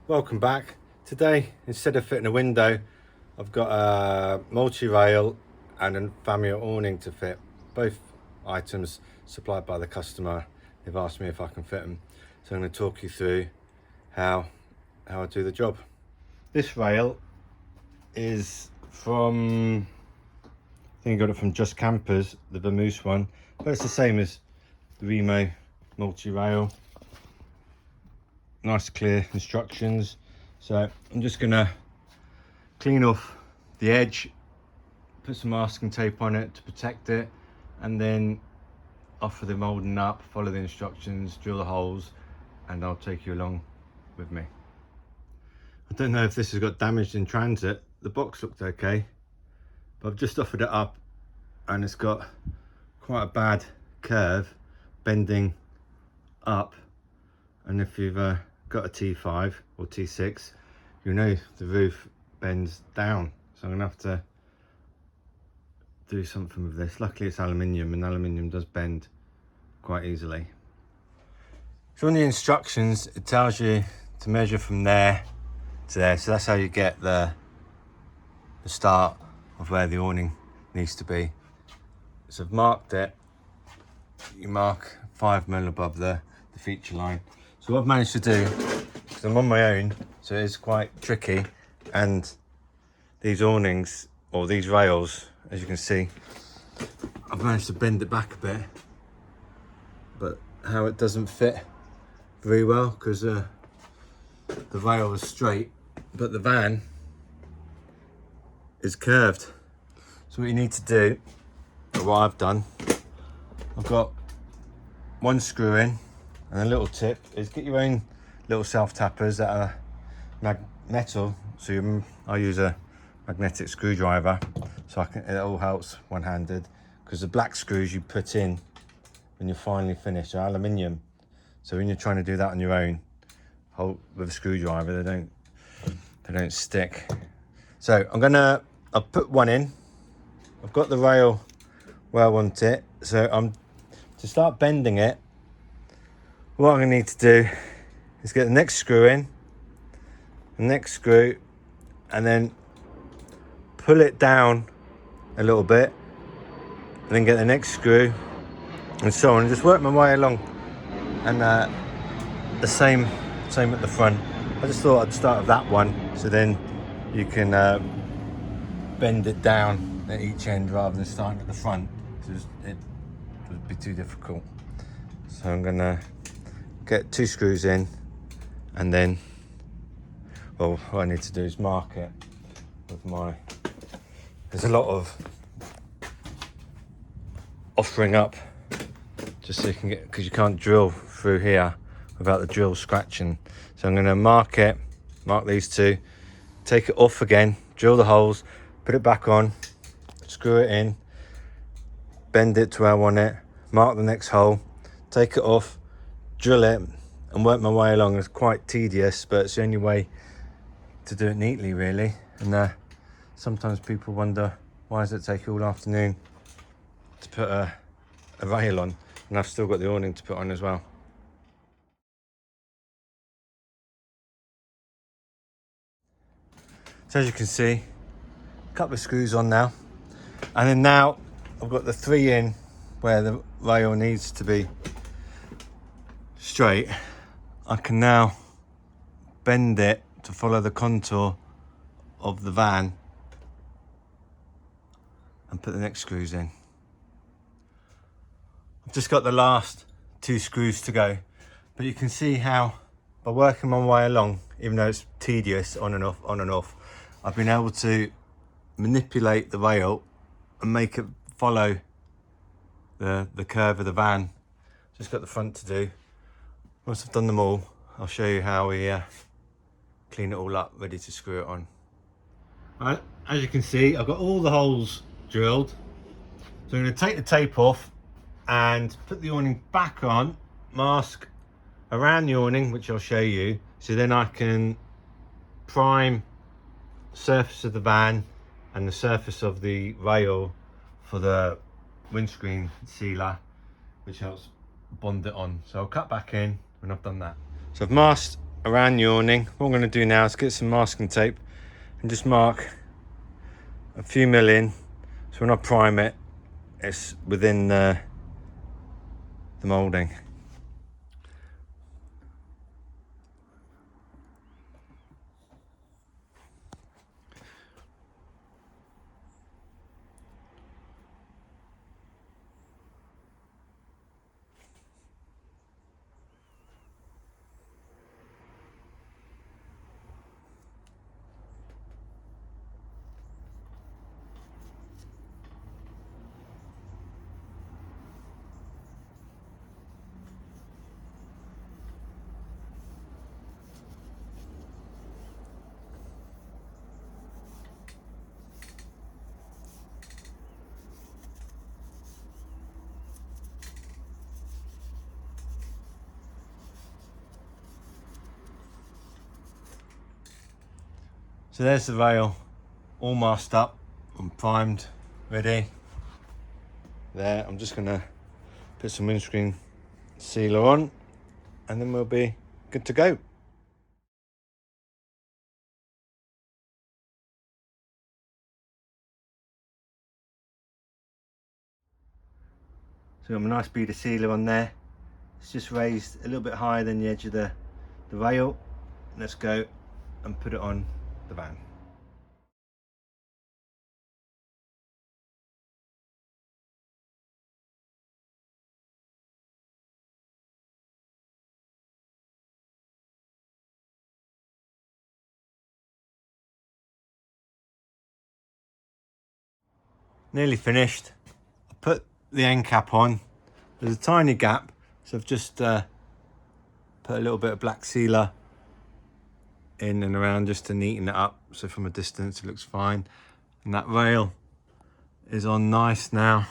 Welcome back. Today, instead of fitting a window, I've got a multi-rail and a Fiamma awning to fit. Both items supplied by the customer. They've asked me if I can fit them. So I'm going to talk you through how I do the job. This rail is from, I think I got it from Just Campers, the Vamoose one, but it's the same as the Remo multi-rail. Nice clear instructions. So I'm just gonna clean off the edge, put some masking tape on it to protect it, and then offer the moulding up, follow the instructions, drill the holes, and I'll take you along with me. I don't know if this has got damaged in transit. The box looked okay, but I've just offered it up and it's got quite a bad curve bending up. And if you've got a T5 or T6, you know the roof bends down. So I'm gonna have to do something with this. Luckily it's aluminium, and aluminium does bend quite easily. So in the instructions, it tells you to measure from there to there. So that's how you get the start of where the awning needs to be. So I've marked it. You mark 5mm above the feature line. So what I've managed to do, because I'm on my own, so it is quite tricky, and these awnings, or these rails, as you can see, I've managed to bend it back a bit, but how it doesn't fit very well, because the rail is straight, but the van is curved. So what you need to do, or what I've done, I've got one screw in, and a little tip is get your own little self tappers that are metal. So I use a magnetic screwdriver, so it all helps one-handed, because the black screws you put in when you're finally finished are aluminium. So when you're trying to do that on your own, with a screwdriver, they don't stick. So I'll put one in. I've got the rail where I want it. So to start bending it, what I'm going to need to do is get the next screw in, the next screw, and then pull it down a little bit, and then get the next screw, and so on, and just work my way along. And the same at the front. I just thought I'd start with that one, so then you can bend it down at each end rather than starting at the front, because it would be too difficult. So I'm going to get 2 screws in, and then, well, what I need to do is mark it with there's a lot of offering up, just so you can because you can't drill through here without the drill scratching. So I'm going to mark these 2, take it off again, drill the holes, put it back on, screw it in, bend it to where I want it, mark the next hole, take it off, drill it, and work my way along. It's quite tedious, but it's the only way to do it neatly, really. And sometimes people wonder, why does it take all afternoon to put a rail on, and I've still got the awning to put on as well. So as you can see, a couple of screws on now, and then now I've got the 3 in where the rail needs to be straight. I can now bend it to follow the contour of the van and put the next screws in. I've just got the last 2 screws to go, but you can see how by working my way along, even though it's tedious on and off, I've been able to manipulate the rail and make it follow the curve of the van. Just got the front to do. Once I've done them all, I'll show you how we clean it all up, ready to screw it on. Right, as you can see, I've got all the holes drilled. So I'm going to take the tape off and put the awning back on, mask around the awning, which I'll show you, so then I can prime the surface of the van and the surface of the rail for the windscreen sealer, which helps bond it on. So I'll cut back in when I've done that. So I've masked around the awning. What I'm going to do now is get some masking tape and just mark a few mil in, so when I prime it, it's within the moulding. So there's the rail, all masked up and primed, ready. There, I'm just gonna put some windscreen sealer on and then we'll be good to go. So I've got a nice bead of sealer on there. It's just raised a little bit higher than the edge of the rail. Let's go and put it on the van. Nearly finished. I put the end cap on. There's a tiny gap, so I've just put a little bit of black sealer in and around just to neaten it up, so from a distance it looks fine. And that rail is on nice now,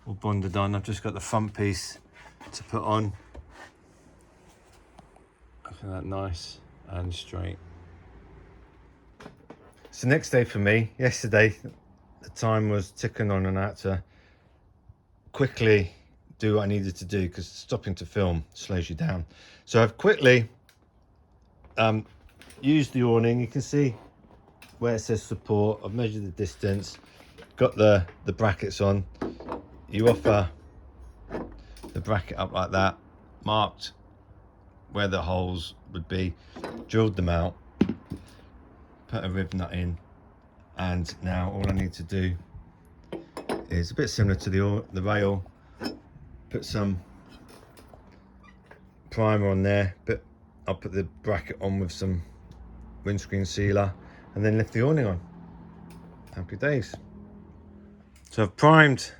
all bonded on. I've just got the front piece to put on. I think that nice and straight. It's the next day for me. Yesterday the time was ticking on and I had to quickly do what I needed to do because stopping to film slows you down. So I've quickly used the awning. You can see where it says support. I've measured the distance, got the brackets on. You offer the bracket up like that, marked where the holes would be, drilled them out, put a rib nut in, and now all I need to do is a bit similar to the rail, put some primer on there, but I'll put the bracket on with some windscreen sealer and then lift the awning on. Happy days. So I've primed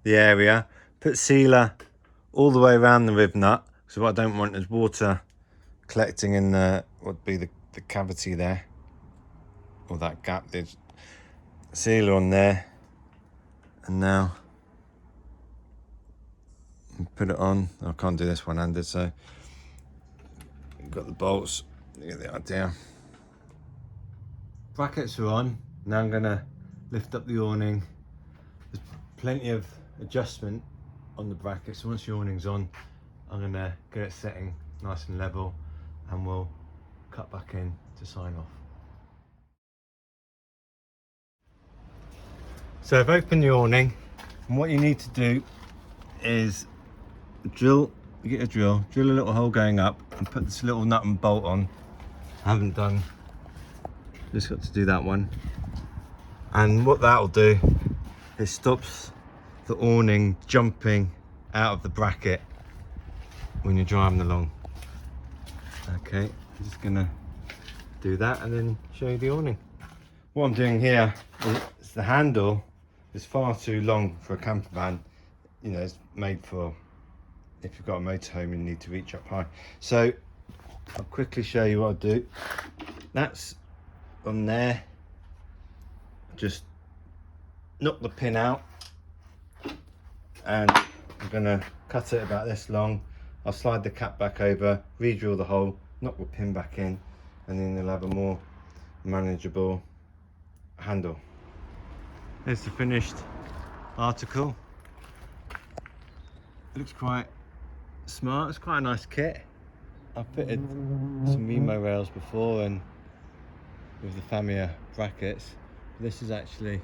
the area, put sealer all the way around the rib nut, so what I don't want is water collecting in the what would be the cavity there, or that gap. There's sealer on there, and now put it on. I can't do this one-handed, so you've got the bolts. You get the idea. Brackets are on. Now I'm gonna lift up the awning. There's plenty of adjustment on the bracket, so once the awning's on, I'm gonna get it setting nice and level, and we'll cut back in to sign off. So I've opened the awning, and what you need to do is drill. You get a drill, drill a little hole going up, and put this little nut and bolt on. I haven't done. Just got to do that one, and what that'll do, it stops the awning jumping out of the bracket when you're driving along. Okay, I'm just gonna do that and then show you the awning. What I'm doing here is the handle is far too long for a camper van. You know, it's made for if you've got a motorhome and you need to reach up high. So I'll quickly show you what I'll do. That's on there. Just knock the pin out, and I'm gonna cut it about this long. I'll slide the cap back over, re-drill the hole, knock the pin back in, and then you'll have a more manageable handle. There's the finished article. It looks quite smart. It's quite a nice kit. I've fitted some Remo rails before and with the Fiamma brackets. This is actually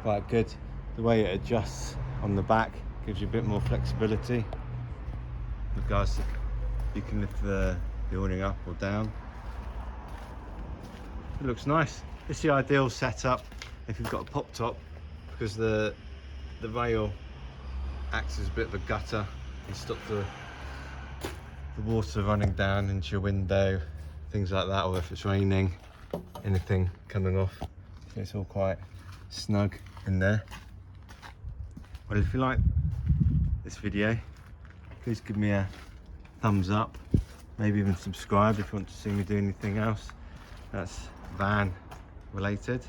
quite good. The way it adjusts on the back gives you a bit more flexibility. Regards to, you can lift the awning up or down. It looks nice. It's the ideal setup if you've got a pop top, because the rail acts as a bit of a gutter and stop the water running down into your window, things like that, or if it's raining, anything coming off. So it's all quite snug in there. Well, if you like this video, please give me a thumbs up, maybe even subscribe if you want to see me do anything else that's van related.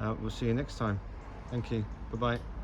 We'll see you next time. Thank you. Bye bye.